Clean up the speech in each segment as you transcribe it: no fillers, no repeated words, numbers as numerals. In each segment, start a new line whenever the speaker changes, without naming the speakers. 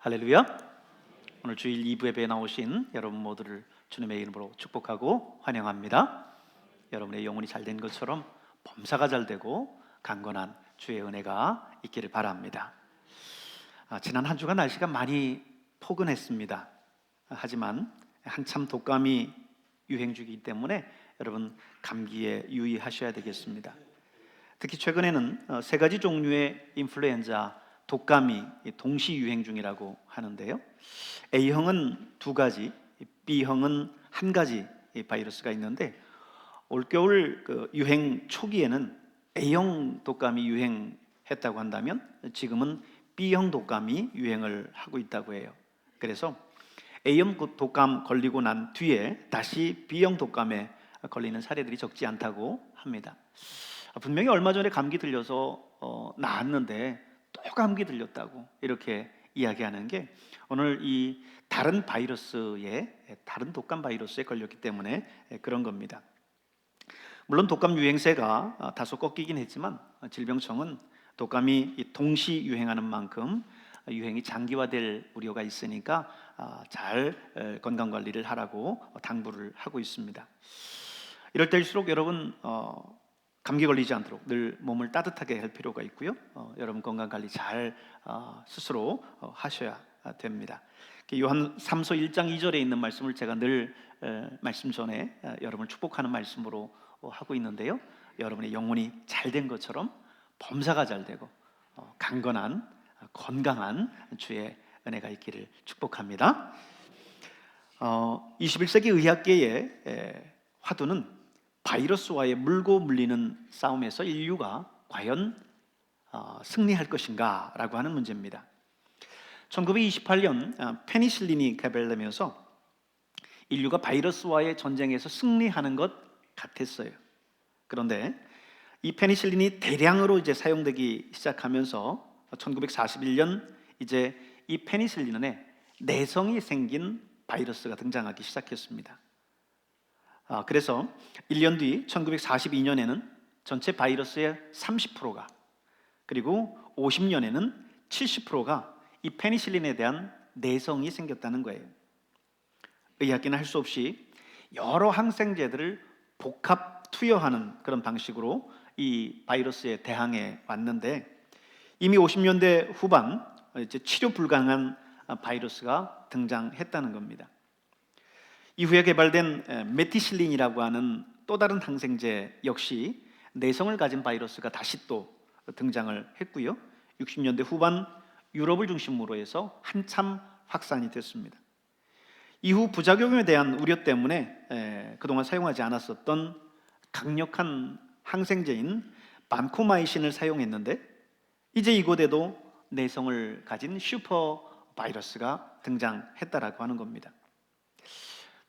할렐루야. 오늘 주일 2부 예배에 나오신 여러분 모두를 주님의 이름으로 축복하고 환영합니다. 여러분의 영혼이 잘된 것처럼 범사가 잘되고 강건한 주의 은혜가 있기를 바랍니다. 지난 한 주간 날씨가 많이 포근했습니다. 하지만 한참 독감이 유행 중이기 때문에 여러분 감기에 유의하셔야 되겠습니다. 특히 최근에는 세 가지 종류의 인플루엔자 독감이 동시 유행 중이라고 하는데요. A형은 두 가지, B형은 한 가지 바이러스가 있는데 올겨울 유행 초기에는 A형 독감이 유행했다고 한다면 지금은 B형 독감이 유행을 하고 있다고 해요. 그래서 A형 독감 걸리고 난 뒤에 다시 B형 독감에 걸리는 사례들이 적지 않다고 합니다. 분명히 얼마 전에 감기 들려서 나았는데 또 감기 들렸다고 이렇게 이야기하는 게 오늘 이 다른 독감 바이러스에 걸렸기 때문에 그런 겁니다. 물론 독감 유행세가 다소 꺾이긴 했지만 질병청은 독감이 동시 유행하는 만큼 유행이 장기화될 우려가 있으니까 잘 건강관리를 하라고 당부를 하고 있습니다. 이럴 때일수록 여러분 감기 걸리지 않도록 늘 몸을 따뜻하게 할 필요가 있고요. 여러분 건강관리 잘 스스로 하셔야 됩니다. 요한 3서 1장 2절에 있는 말씀을 제가 늘 말씀 전에 여러분을 축복하는 말씀으로 하고 있는데요. 여러분의 영혼이 잘된 것처럼 범사가 잘되고 강건한 건강한 주의 은혜가 있기를 축복합니다. 21세기 의학계의 화두는 바이러스와의 물고 물리는 싸움에서 인류가 과연 승리할 것인가 라고 하는 문제입니다. 1928년 페니실린이 개발되면서 인류가 바이러스와의 전쟁에서 승리하는 것 같았어요. 그런데 이 페니실린이 대량으로 이제 사용되기 시작하면서 1941년 이제 이 페니실린에 내성이 생긴 바이러스가 등장하기 시작했습니다. 그래서 1년 뒤 1942년에는 전체 바이러스의 30%가 그리고 50년에는 70%가 이 페니실린에 대한 내성이 생겼다는 거예요. 의학계는 할 수 없이 여러 항생제들을 복합 투여하는 그런 방식으로 이 바이러스에 대항해 왔는데 이미 50년대 후반 이제 치료 불가능한 바이러스가 등장했다는 겁니다. 이후에 개발된 메티실린이라고 하는 또 다른 항생제 역시 내성을 가진 바이러스가 다시 또 등장을 했고요. 60년대 후반 유럽을 중심으로 해서 한참 확산이 됐습니다. 이후 부작용에 대한 우려 때문에 그동안 사용하지 않았었던 강력한 항생제인 반코마이신을 사용했는데 이제 이곳에도 내성을 가진 슈퍼 바이러스가 등장했다라고 하는 겁니다.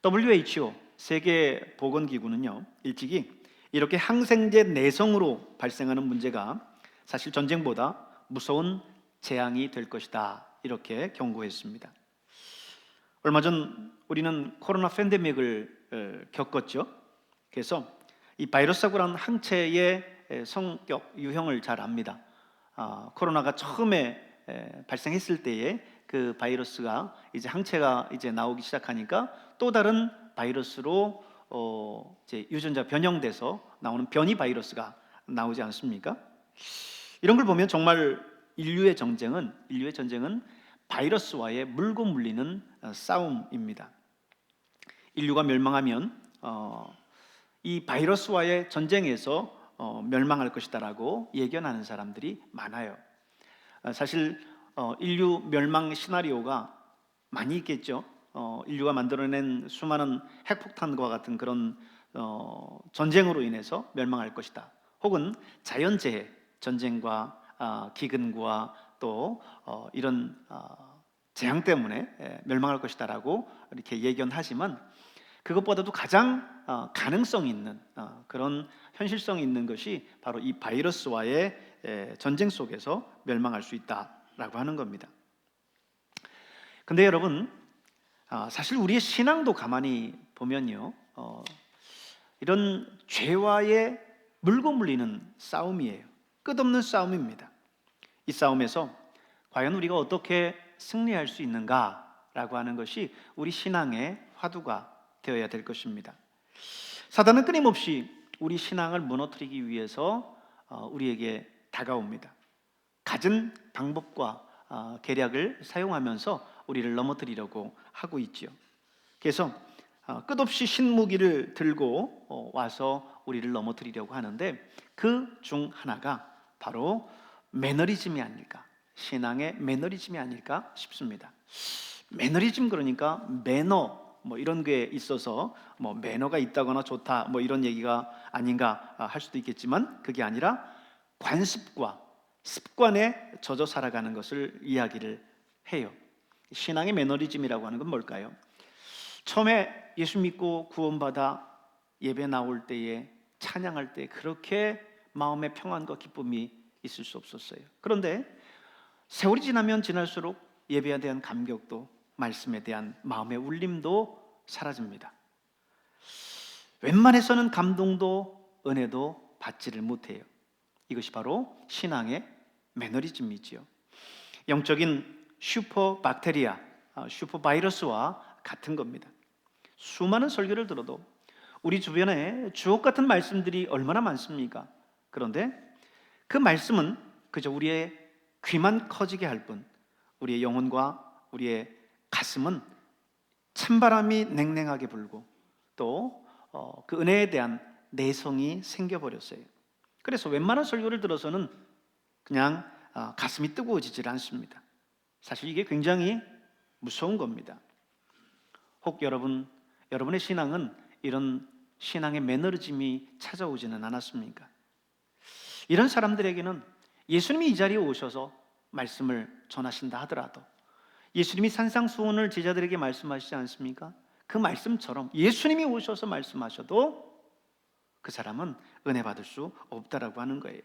WHO 세계보건기구는요 일찍이 이렇게 항생제 내성으로 발생하는 문제가 사실 전쟁보다 무서운 재앙이 될 것이다 이렇게 경고했습니다. 얼마 전 우리는 코로나 팬데믹을 겪었죠. 그래서 이 바이러스라고 하는 항체의 성격 유형을 잘 압니다. 코로나가 처음에 발생했을 때에 그 바이러스가 이제 항체가 이제 나오기 시작하니까 또 다른 바이러스로 이제 유전자 변형돼서 나오는 변이 바이러스가 나오지 않습니까? 이런 걸 보면 정말 인류의 전쟁은 바이러스와의 물고 물리는 싸움입니다. 인류가 멸망하면 이 바이러스와의 전쟁에서 멸망할 것이다라고 예견하는 사람들이 많아요. 사실 인류 멸망 시나리오가 많이 있겠죠. 인류가 만들어낸 수많은 핵폭탄과 같은 그런 전쟁으로 인해서 멸망할 것이다. 혹은 자연재해, 전쟁과 기근과 또 이런 재앙 때문에 멸망할 것이다라고 이렇게 예견하지만 그것보다도 가장 가능성 있는 그런 현실성이 있는 것이 바로 이 바이러스와의 전쟁 속에서 멸망할 수 있다라고 하는 겁니다. 근데 여러분 사실 우리의 신앙도 가만히 보면요 이런 죄와의 물고 물리는 싸움이에요. 끝없는 싸움입니다. 이 싸움에서 과연 우리가 어떻게 승리할 수 있는가라고 하는 것이 우리 신앙의 화두가 되어야 될 것입니다. 사단은 끊임없이 우리 신앙을 무너뜨리기 위해서 우리에게 다가옵니다. 갖은 방법과 계략을 사용하면서 우리를 넘어뜨리려고 하고 있지요. 그래서 끝없이 신무기를 들고 와서 우리를 넘어뜨리려고 하는데 그 중 하나가 바로 매너리즘이 아닐까, 신앙의 매너리즘이 아닐까 싶습니다. 매너리즘 그러니까 매너 이런 게 있어서 매너가 있다거나 좋다 이런 얘기가 아닌가 할 수도 있겠지만 그게 아니라 관습과 습관에 젖어 살아가는 것을 이야기를 해요. 신앙의 매너리즘이라고 하는 건 뭘까요? 처음에 예수 믿고 구원받아 예배 나올 때에 찬양할 때 그렇게 마음의 평안과 기쁨이 있을 수 없었어요. 그런데 세월이 지나면 지날수록 예배에 대한 감격도 말씀에 대한 마음의 울림도 사라집니다. 웬만해서는 감동도 은혜도 받지를 못해요. 이것이 바로 신앙의 매너리즘이지요. 영적인 슈퍼 박테리아, 슈퍼 바이러스와 같은 겁니다. 수많은 설교를 들어도 우리 주변에 주옥 같은 말씀들이 얼마나 많습니까? 그런데 그 말씀은 그저 우리의 귀만 커지게 할 뿐, 우리의 영혼과 우리의 가슴은 찬바람이 냉랭하게 불고 또 그 은혜에 대한 내성이 생겨버렸어요. 그래서 웬만한 설교를 들어서는 그냥 가슴이 뜨거워지질 않습니다. 사실 이게 굉장히 무서운 겁니다. 혹 여러분의 신앙은 이런 신앙의 매너리즘이 찾아오지는 않았습니까? 이런 사람들에게는 예수님이 이 자리에 오셔서 말씀을 전하신다 하더라도, 예수님이 산상수훈을 제자들에게 말씀하시지 않습니까? 그 말씀처럼 예수님이 오셔서 말씀하셔도 그 사람은 은혜 받을 수 없다라고 하는 거예요.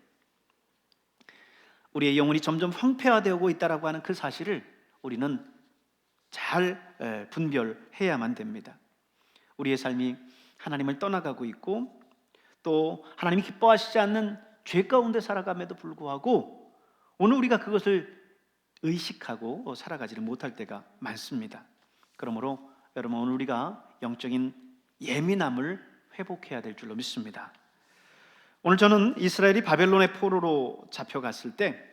우리의 영혼이 점점 황폐화되고 있다라고 하는 그 사실을 우리는 잘 분별해야만 됩니다. 우리의 삶이 하나님을 떠나가고 있고 또 하나님이 기뻐하시지 않는 죄 가운데 살아감에도 불구하고 오늘 우리가 그것을 의식하고 살아가지를 못할 때가 많습니다. 그러므로 여러분, 오늘 우리가 영적인 예민함을 회복해야 될 줄로 믿습니다. 오늘 저는 이스라엘이 바벨론의 포로로 잡혀갔을 때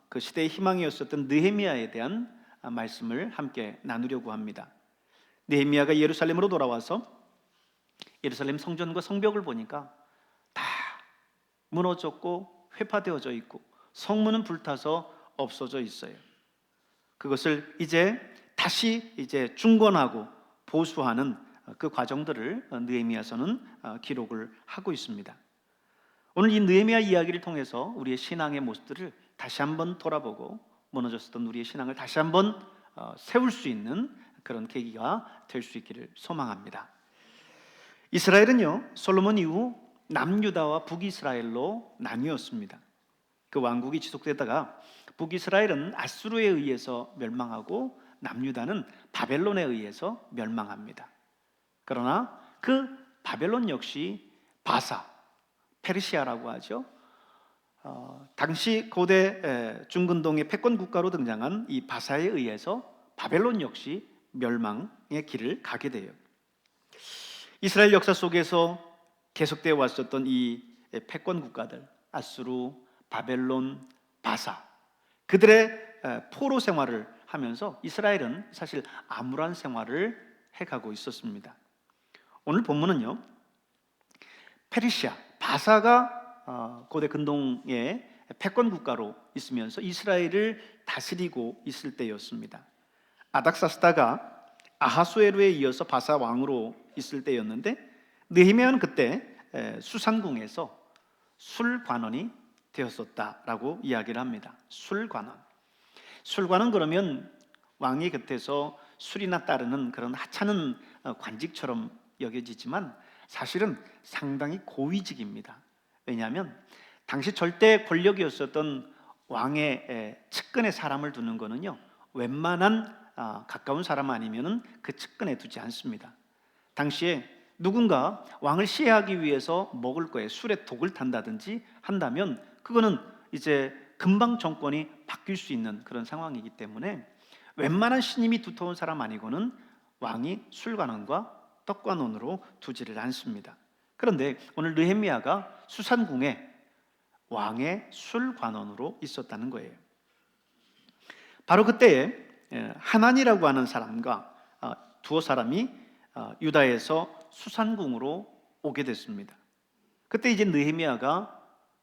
그 시대의 희망이었었던 느헤미야에 대한 말씀을 함께 나누려고 합니다. 느헤미야가 예루살렘으로 돌아와서 예루살렘 성전과 성벽을 보니까 다 무너졌고 회파되어져 있고 성문은 불타서 없어져 있어요. 그것을 다시 중건하고 보수하는 그 과정들을 느헤미야서는 기록을 하고 있습니다. 오늘 이 느헤미야 이야기를 통해서 우리의 신앙의 모습들을 다시 한번 돌아보고 무너졌었던 우리의 신앙을 다시 한번 세울 수 있는 그런 계기가 될 수 있기를 소망합니다. 이스라엘은요, 솔로몬 이후 남유다와 북이스라엘로 나뉘었습니다. 그 왕국이 지속되다가 북이스라엘은 아수르에 의해서 멸망하고 남유다는 바벨론에 의해서 멸망합니다. 그러나 그 바벨론 역시 바사, 페르시아라고 하죠. 당시 고대 중근동의 패권 국가로 등장한 이 바사에 의해서 바벨론 역시 멸망의 길을 가게 돼요. 이스라엘 역사 속에서 계속되어 왔었던 이 패권 국가들, 아수르, 바벨론, 바사, 그들의 포로 생활을 하면서 이스라엘은 사실 암울한 생활을 해가고 있었습니다. 오늘 본문은요, 페르시아, 바사가 고대 근동의 패권 국가로 있으면서 이스라엘을 다스리고 있을 때였습니다. 아닥사스다가 아하수에로에 이어서 바사 왕으로 있을 때였는데 느헤미야는 그때 수산궁에서 술관원이 되었었다라고 이야기를 합니다. 술관원 그러면 왕의 곁에서 술이나 따르는 그런 하찮은 관직처럼 여겨지지만 사실은 상당히 고위직입니다. 왜냐하면 당시 절대 권력이었었던 왕의 측근에 사람을 두는 거는요, 웬만한 가까운 사람 아니면은 그 측근에 두지 않습니다. 당시에 누군가 왕을 시해하기 위해서 먹을 거에 술에 독을 탄다든지 한다면 그거는 금방 정권이 바뀔 수 있는 그런 상황이기 때문에 웬만한 신임이 두터운 사람 아니고는 왕이 술관원과 떡관원으로 두지를 않습니다. 그런데 오늘 느헤미야가 수산궁에 왕의 술관원으로 있었다는 거예요. 바로 그때에 하난이라고 하는 사람과 두어 사람이 유다에서 수산궁으로 오게 됐습니다. 그때 이제 느헤미야가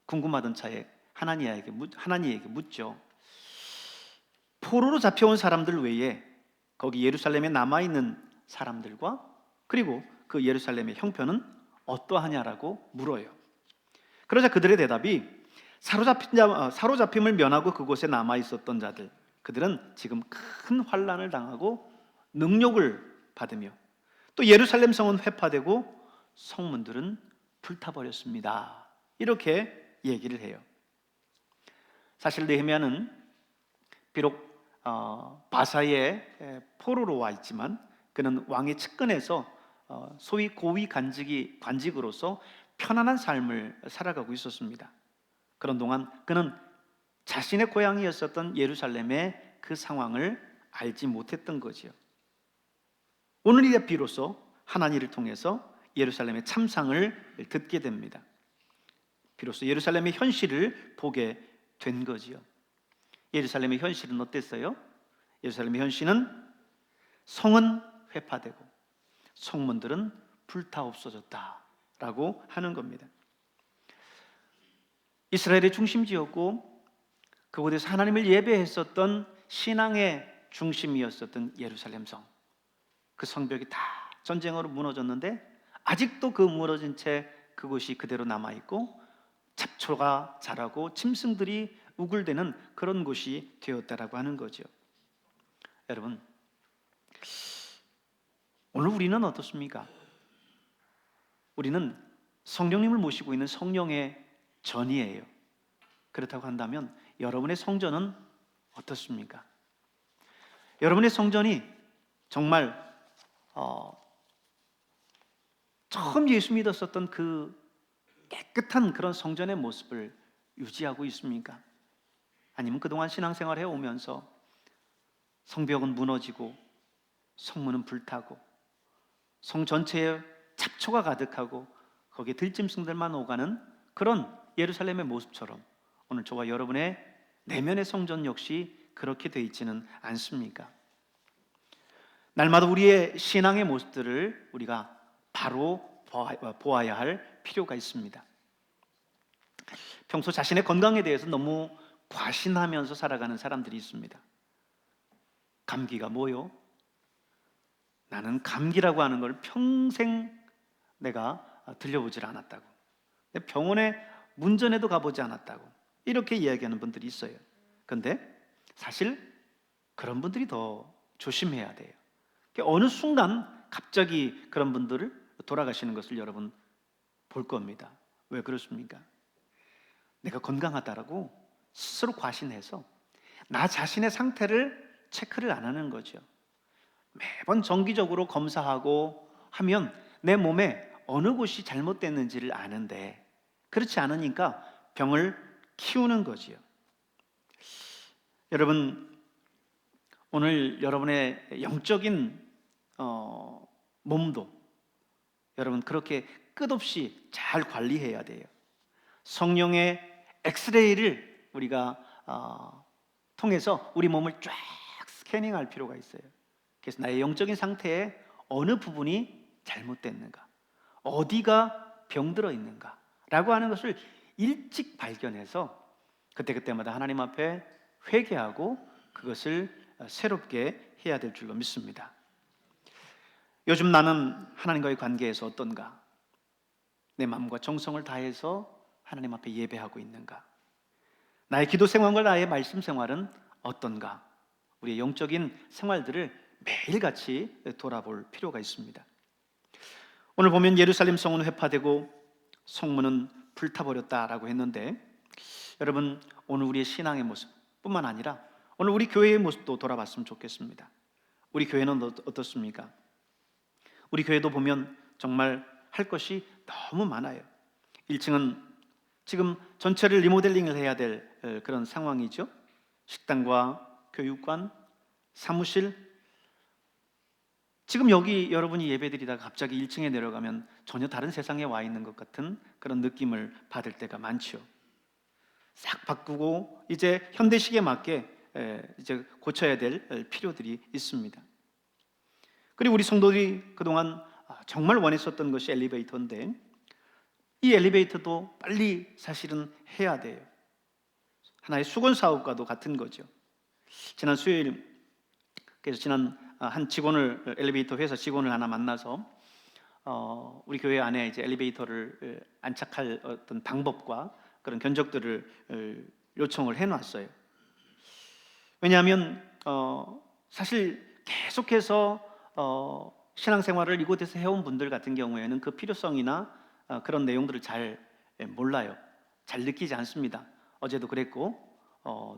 궁금하던 차에 하나니에게 묻죠. 포로로 잡혀온 사람들 외에 거기 예루살렘에 남아있는 사람들과 그리고 그 예루살렘의 형편은 어떠하냐라고 물어요. 그러자 그들의 대답이 사로잡힘을 면하고 그곳에 남아있었던 자들, 그들은 지금 큰 환난을 당하고 능욕을 받으며 또 예루살렘 성은 회파되고 성문들은 불타버렸습니다. 이렇게 얘기를 해요. 사실 느헤미야는 비록 바사의 포로로 와 있지만 그는 왕의 측근에서 소위 고위 관직으로서 편안한 삶을 살아가고 있었습니다. 그런 동안 그는 자신의 고향이었었던 예루살렘의 그 상황을 알지 못했던 거지요. 오늘이야 비로소 하나님을 통해서 예루살렘의 참상을 듣게 됩니다. 비로소 예루살렘의 현실을 보게 된 거지요. 예루살렘의 현실은 어땠어요? 예루살렘의 현실은 성은 회파되고 성문들은 불타 없어졌다라고 하는 겁니다. 이스라엘의 중심지였고 그곳에서 하나님을 예배했었던 신앙의 중심이었었던 예루살렘 성, 그 성벽이 다 전쟁으로 무너졌는데 아직도 그 무너진 채 그곳이 그대로 남아있고 잡초가 자라고 짐승들이 우글대는 그런 곳이 되었다라고 하는 거죠. 여러분, 오늘 우리는 어떻습니까? 우리는 성령님을 모시고 있는 성령의 전이에요. 그렇다고 한다면 여러분의 성전은 어떻습니까? 여러분의 성전이 정말 처음 예수 믿었었던 그 깨끗한 그런 성전의 모습을 유지하고 있습니까? 아니면 그동안 신앙생활 해오면서 성벽은 무너지고 성문은 불타고 성 전체에 잡초가 가득하고 거기에 들짐승들만 오가는 그런 예루살렘의 모습처럼 오늘 저와 여러분의 내면의 성전 역시 그렇게 되어 있지는 않습니까? 날마다 우리의 신앙의 모습들을 우리가 바로 보아야 할 필요가 있습니다. 평소 자신의 건강에 대해서 너무 과신하면서 살아가는 사람들이 있습니다. 감기가 뭐요? 나는 감기라고 하는 걸 평생 내가 들려보질 않았다고, 병원에 문전에도 가보지 않았다고 이렇게 이야기하는 분들이 있어요. 그런데 사실 그런 분들이 더 조심해야 돼요. 어느 순간 갑자기 그런 분들을 돌아가시는 것을 여러분 볼 겁니다. 왜 그렇습니까? 내가 건강하다라고 스스로 과신해서 나 자신의 상태를 체크를 안 하는 거죠. 매번 정기적으로 검사하고 하면 내 몸에 어느 곳이 잘못됐는지를 아는데 그렇지 않으니까 병을 키우는 거지요. 여러분, 오늘 여러분의 영적인 몸도 여러분 그렇게 끝없이 잘 관리해야 돼요. 성령의 엑스레이를 우리가 통해서 우리 몸을 쫙 스캐닝할 필요가 있어요. 그래서 나의 영적인 상태에 어느 부분이 잘못됐는가, 어디가 병들어 있는가 라고 하는 것을 일찍 발견해서 그때그때마다 하나님 앞에 회개하고 그것을 새롭게 해야 될 줄로 믿습니다. 요즘 나는 하나님과의 관계에서 어떤가? 내 마음과 정성을 다해서 하나님 앞에 예배하고 있는가? 나의 기도 생활과 나의 말씀 생활은 어떤가? 우리의 영적인 생활들을 매일같이 돌아볼 필요가 있습니다. 오늘 보면 예루살렘 성은 회파되고 성문은 불타버렸다라고 했는데 여러분, 오늘 우리의 신앙의 모습뿐만 아니라 오늘 우리 교회의 모습도 돌아봤으면 좋겠습니다. 우리 교회는 어떻습니까? 우리 교회도 보면 정말 할 것이 너무 많아요. 1층은 지금 전체를 리모델링을 해야 될 그런 상황이죠. 식당과 교육관, 사무실, 지금 여기 여러분이 예배드리다가 갑자기 1층에 내려가면 전혀 다른 세상에 와 있는 것 같은 그런 느낌을 받을 때가 많지요. 싹 바꾸고 이제 현대식에 맞게 이제 고쳐야 될 필요들이 있습니다. 그리고 우리 성도들이 그동안 정말 원했었던 것이 엘리베이터인데, 이 엘리베이터도 빨리 사실은 해야 돼요. 하나의 수건 사업과도 같은 거죠. 지난 수요일, 그래서 지난 한 직원을, 엘리베이터 회사 직원을 하나 만나서 우리 교회 안에 이제 엘리베이터를 안착할 어떤 방법과 그런 견적들을 요청을 해놨어요. 왜냐하면 사실 계속해서 신앙생활을 이곳에서 해온 분들 같은 경우에는 그 필요성이나 그런 내용들을 잘 몰라요. 잘 느끼지 않습니다. 어제도 그랬고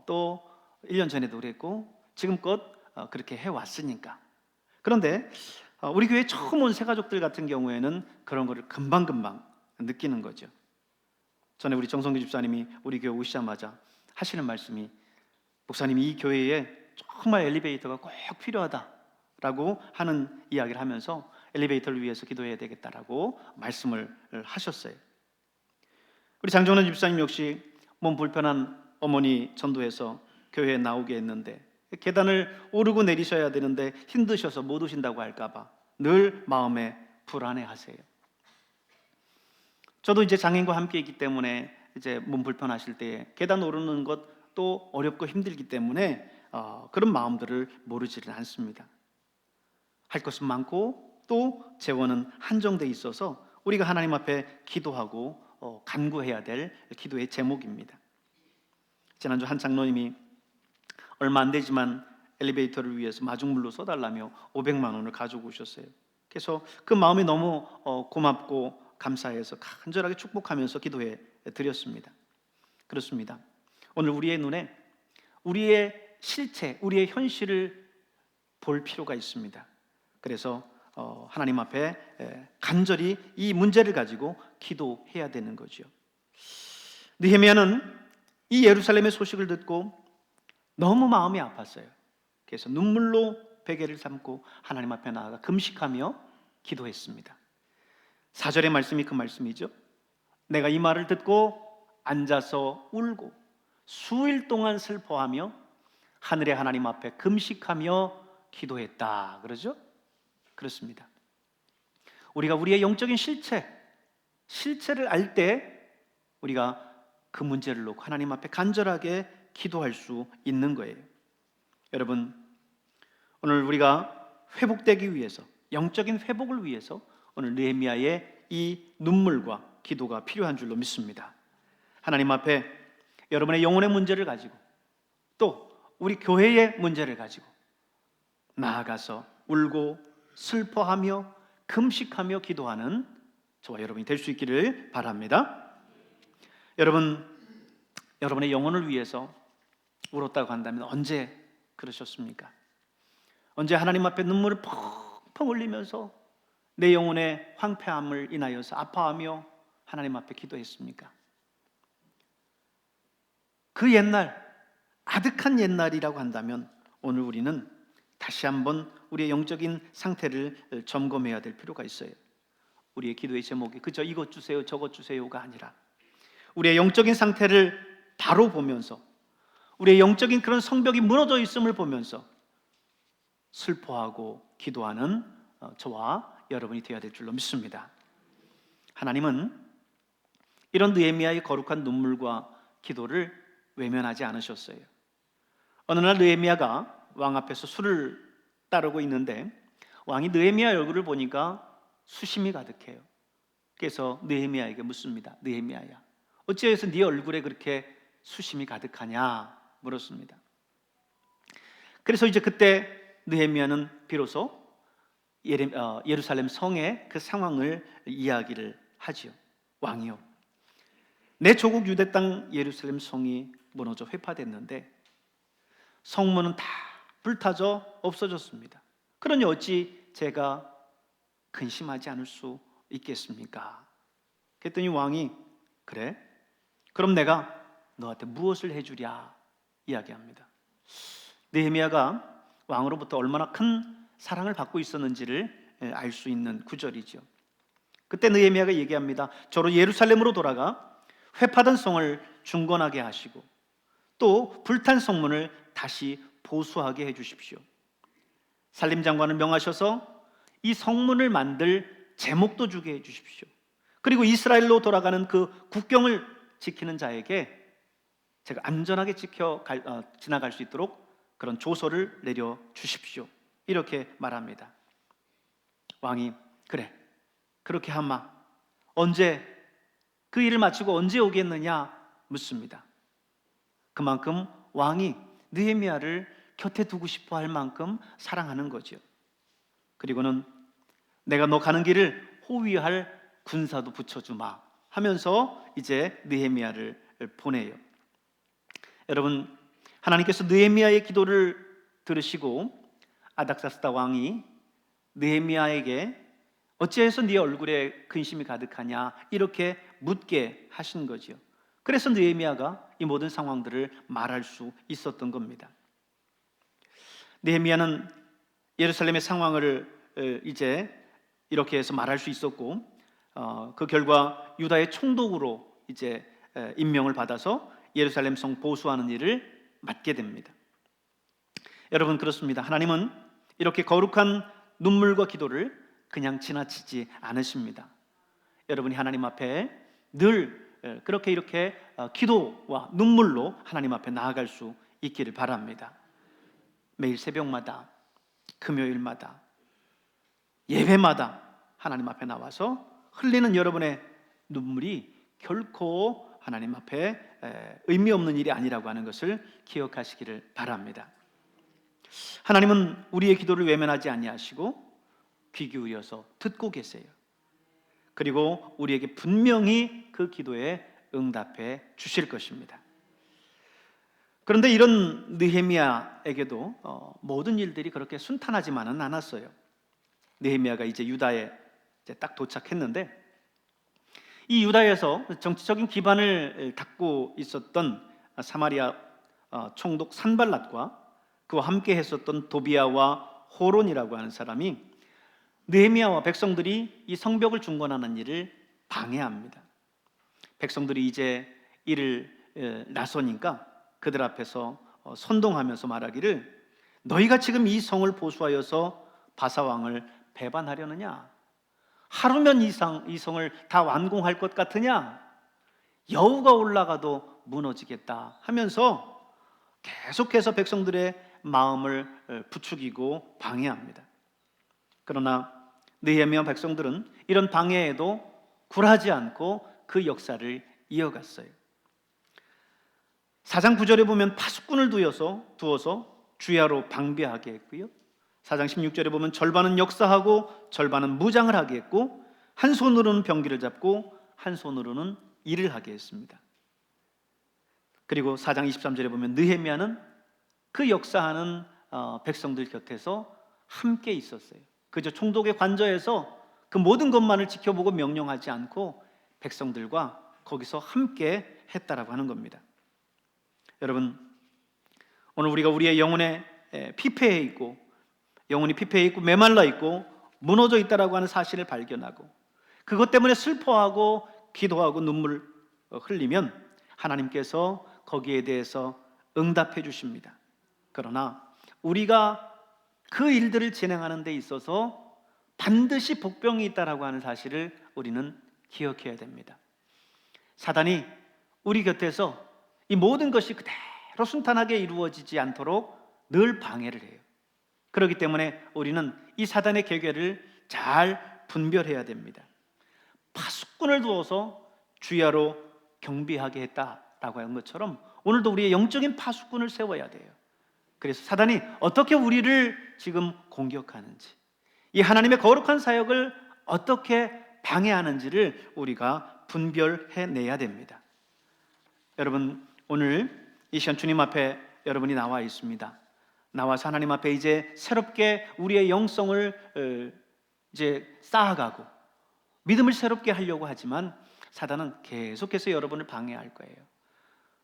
또 1년 전에도 그랬고 지금껏 그렇게 해왔으니까. 그런데 우리 교회 처음 온 새가족들 같은 경우에는 그런 거를 금방금방 느끼는 거죠. 전에 우리 정성규 집사님이 우리 교회 오시자마자 하시는 말씀이, 목사님이 이 교회에 정말 엘리베이터가 꼭 필요하다라고 하는 이야기를 하면서 엘리베이터를 위해서 기도해야 되겠다라고 말씀을 하셨어요. 우리 장정원 집사님 역시 몸 불편한 어머니 전도해서 교회에 나오게 했는데 계단을 오르고 내리셔야 되는데 힘드셔서 못 오신다고 할까봐 늘 마음에 불안해하세요. 저도 이제 장인과 함께 있기 때문에 이제 몸 불편하실 때 계단 오르는 것도 어렵고 힘들기 때문에 그런 마음들을 모르지는 않습니다. 할 것은 많고 또 재원은 한정돼 있어서 우리가 하나님 앞에 기도하고 간구해야 될 기도의 제목입니다. 지난주 한 장로님이 얼마 안 되지만 엘리베이터를 위해서 마중물로 써달라며 500만 원을 가지고 오셨어요. 그래서 그 마음이 너무 고맙고 감사해서 간절하게 축복하면서 기도해 드렸습니다. 그렇습니다. 오늘 우리의 눈에 우리의 실체, 우리의 현실을 볼 필요가 있습니다. 그래서 하나님 앞에 간절히 이 문제를 가지고 기도해야 되는 거죠. 느헤미야는 이 예루살렘의 소식을 듣고 너무 마음이 아팠어요. 그래서 눈물로 베개를 삼고 하나님 앞에 나아가 금식하며 기도했습니다. 4절의 말씀이 그 말씀이죠. 내가 이 말을 듣고 앉아서 울고 수일 동안 슬퍼하며 하늘의 하나님 앞에 금식하며 기도했다. 그러죠? 그렇습니다. 우리가 우리의 영적인 실체를 알 때 우리가 그 문제를 놓고 하나님 앞에 간절하게 기도할 수 있는 거예요. 여러분, 오늘 우리가 회복되기 위해서, 영적인 회복을 위해서 오늘 느헤미야의 이 눈물과 기도가 필요한 줄로 믿습니다. 하나님 앞에 여러분의 영혼의 문제를 가지고 또 우리 교회의 문제를 가지고 나아가서 울고 슬퍼하며 금식하며 기도하는 저와 여러분이 될 수 있기를 바랍니다. 여러분, 여러분의 영혼을 위해서 울었다고 한다면 언제 그러셨습니까? 언제 하나님 앞에 눈물을 펑펑 흘리면서 내 영혼의 황폐함을 인하여서 아파하며 하나님 앞에 기도했습니까? 그 옛날, 아득한 옛날이라고 한다면 오늘 우리는 다시 한번 우리의 영적인 상태를 점검해야 될 필요가 있어요. 우리의 기도의 제목이 그저 이것 주세요 저것 주세요가 아니라 우리의 영적인 상태를 바로 보면서 우리의 영적인 그런 성벽이 무너져 있음을 보면서 슬퍼하고 기도하는 저와 여러분이 되어야 될 줄로 믿습니다. 하나님은 이런 느헤미야의 거룩한 눈물과 기도를 외면하지 않으셨어요. 어느 날 느헤미야가 왕 앞에서 술을 따르고 있는데 왕이 느헤미야 얼굴을 보니까 수심이 가득해요. 그래서 느헤미야에게 묻습니다. 느헤미야야, 어찌해서 네 얼굴에 그렇게 수심이 가득하냐 물었습니다. 그래서 이제 그때 느헤미야는 비로소 예루살렘 성의 그 상황을 이야기를 하지요. 왕이요, 내 조국 유대 땅 예루살렘 성이 무너져 회파됐는데 성문은 다 불타져 없어졌습니다. 그러니 어찌 제가 근심하지 않을 수 있겠습니까? 그랬더니 왕이 그래? 그럼 내가 너한테 무엇을 해주랴 이야기합니다. 느헤미야가 왕으로부터 얼마나 큰 사랑을 받고 있었는지를 알 수 있는 구절이죠. 그때 느헤미야가 얘기합니다. 저로 예루살렘으로 돌아가 회파된 성을 중건하게 하시고 또 불탄 성문을 다시 보수하게 해주십시오. 살림장관을 명하셔서 이 성문을 만들 제목도 주게 해주십시오. 그리고 이스라엘로 돌아가는 그 국경을 지키는 자에게 제가 안전하게 지나갈 수 있도록 그런 조서를 내려 주십시오. 이렇게 말합니다. 왕이 그래, 그렇게 하마. 언제 그 일을 마치고 언제 오겠느냐 묻습니다. 그만큼 왕이 느헤미야를 곁에 두고 싶어 할 만큼 사랑하는 거죠. 그리고는 내가 너 가는 길을 호위할 군사도 붙여주마 하면서 이제 느헤미야를 보내요. 여러분, 하나님께서 느헤미야의 기도를 들으시고 아닥사스다 왕이 느헤미야에게 어찌해서 네 얼굴에 근심이 가득하냐 이렇게 묻게 하신 거죠. 그래서 느헤미야가 이 모든 상황들을 말할 수 있었던 겁니다. 느헤미야는 예루살렘의 상황을 이제 이렇게 해서 말할 수 있었고, 그 결과 유다의 총독으로 이제 임명을 받아서 예루살렘 성 보수하는 일을 맡게 됩니다. 여러분, 그렇습니다. 하나님은 이렇게 거룩한 눈물과 기도를 그냥 지나치지 않으십니다. 여러분이 하나님 앞에 늘 그렇게 이렇게 기도와 눈물로 하나님 앞에 나아갈 수 있기를 바랍니다. 매일 새벽마다, 금요일마다, 예배마다 하나님 앞에 나와서 흘리는 여러분의 눈물이 결코 하나님 앞에 의미 없는 일이 아니라고 하는 것을 기억하시기를 바랍니다. 하나님은 우리의 기도를 외면하지 아니하시고 귀 기울여서 듣고 계세요. 그리고 우리에게 분명히 그 기도에 응답해 주실 것입니다. 그런데 이런 느헤미야에게도 모든 일들이 그렇게 순탄하지만은 않았어요. 느헤미야가 이제 유다에 이제 딱 도착했는데, 이 유다에서 정치적인 기반을 닦고 있었던 사마리아 총독 산발랏과 그와 함께 했었던 도비아와 호론이라고 하는 사람이 느헤미야와 백성들이 이 성벽을 중건하는 일을 방해합니다. 백성들이 이제 이를 나서니까 그들 앞에서 선동하면서 말하기를 너희가 지금 이 성을 보수하여서 바사왕을 배반하려느냐? 하루면 이 성을 다 완공할 것 같으냐? 여우가 올라가도 무너지겠다 하면서 계속해서 백성들의 마음을 부추기고 방해합니다. 그러나 느헤미야 백성들은 이런 방해에도 굴하지 않고 그 역사를 이어갔어요. 4장 9절에 보면 파수꾼을 두어서 주야로 방비하게 했고요. 4장 16절에 보면 절반은 역사하고 절반은 무장을 하게 했고, 한 손으로는 병기를 잡고 한 손으로는 일을 하게 했습니다. 그리고 4장 23절에 보면 느헤미야는 그 역사하는 백성들 곁에서 함께 있었어요. 그저 총독의 관저에서 그 모든 것만을 지켜보고 명령하지 않고 백성들과 거기서 함께 했다라고 하는 겁니다. 여러분, 오늘 우리가 우리의 영혼에 피폐해 있고, 영혼이 피폐해 있고 메말라 있고 무너져 있다라고 하는 사실을 발견하고 그것 때문에 슬퍼하고 기도하고 눈물을 흘리면 하나님께서 거기에 대해서 응답해 주십니다. 그러나 우리가 그 일들을 진행하는 데 있어서 반드시 복병이 있다라고 하는 사실을 우리는 기억해야 됩니다. 사단이 우리 곁에서 이 모든 것이 그대로 순탄하게 이루어지지 않도록 늘 방해를 해요. 그렇기 때문에 우리는 이 사단의 계계를 잘 분별해야 됩니다. 파수꾼을 두어서 주야로 경비하게 했다라고 한 것처럼 오늘도 우리의 영적인 파수꾼을 세워야 돼요. 그래서 사단이 어떻게 우리를 지금 공격하는지, 이 하나님의 거룩한 사역을 어떻게 방해하는지를 우리가 분별해내야 됩니다. 여러분, 오늘 이 시간 주님 앞에 여러분이 나와 있습니다. 나와서 하나님 앞에 이제 새롭게 우리의 영성을 이제 쌓아가고 믿음을 새롭게 하려고 하지만 사단은 계속해서 여러분을 방해할 거예요.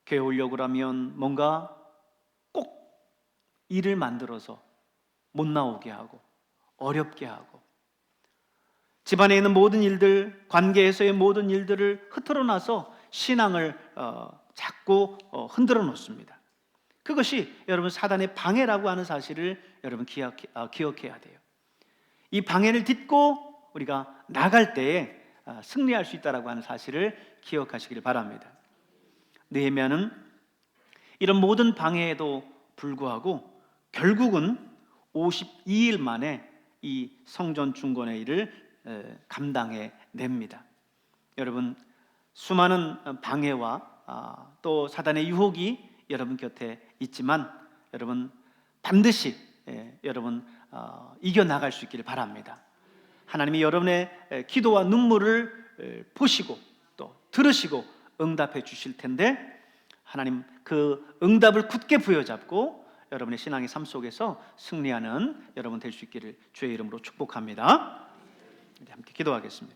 교회 오려고 하면 뭔가 꼭 일을 만들어서 못 나오게 하고 어렵게 하고 집안에 있는 모든 일들, 관계에서의 모든 일들을 흐트러 놔서 신앙을 자꾸 흔들어 놓습니다. 그것이 여러분 사단의 방해라고 하는 사실을 여러분 기억해야 돼요. 이 방해를 딛고 우리가 나갈 때에 승리할 수 있다라고 하는 사실을 기억하시길 바랍니다. 느헤미야는 이런 모든 방해에도 불구하고 결국은 52일 만에 이 성전 중건의 일을 감당해 냅니다. 여러분, 수많은 방해와 또 사단의 유혹이 여러분 곁에 있지만 여러분 반드시 여러분 이겨나갈 수 있기를 바랍니다. 하나님이 여러분의 기도와 눈물을 보시고 또 들으시고 응답해 주실 텐데 하나님 그 응답을 굳게 부여잡고 여러분의 신앙의 삶 속에서 승리하는 여러분 될 수 있기를 주의 이름으로 축복합니다. 함께 기도하겠습니다.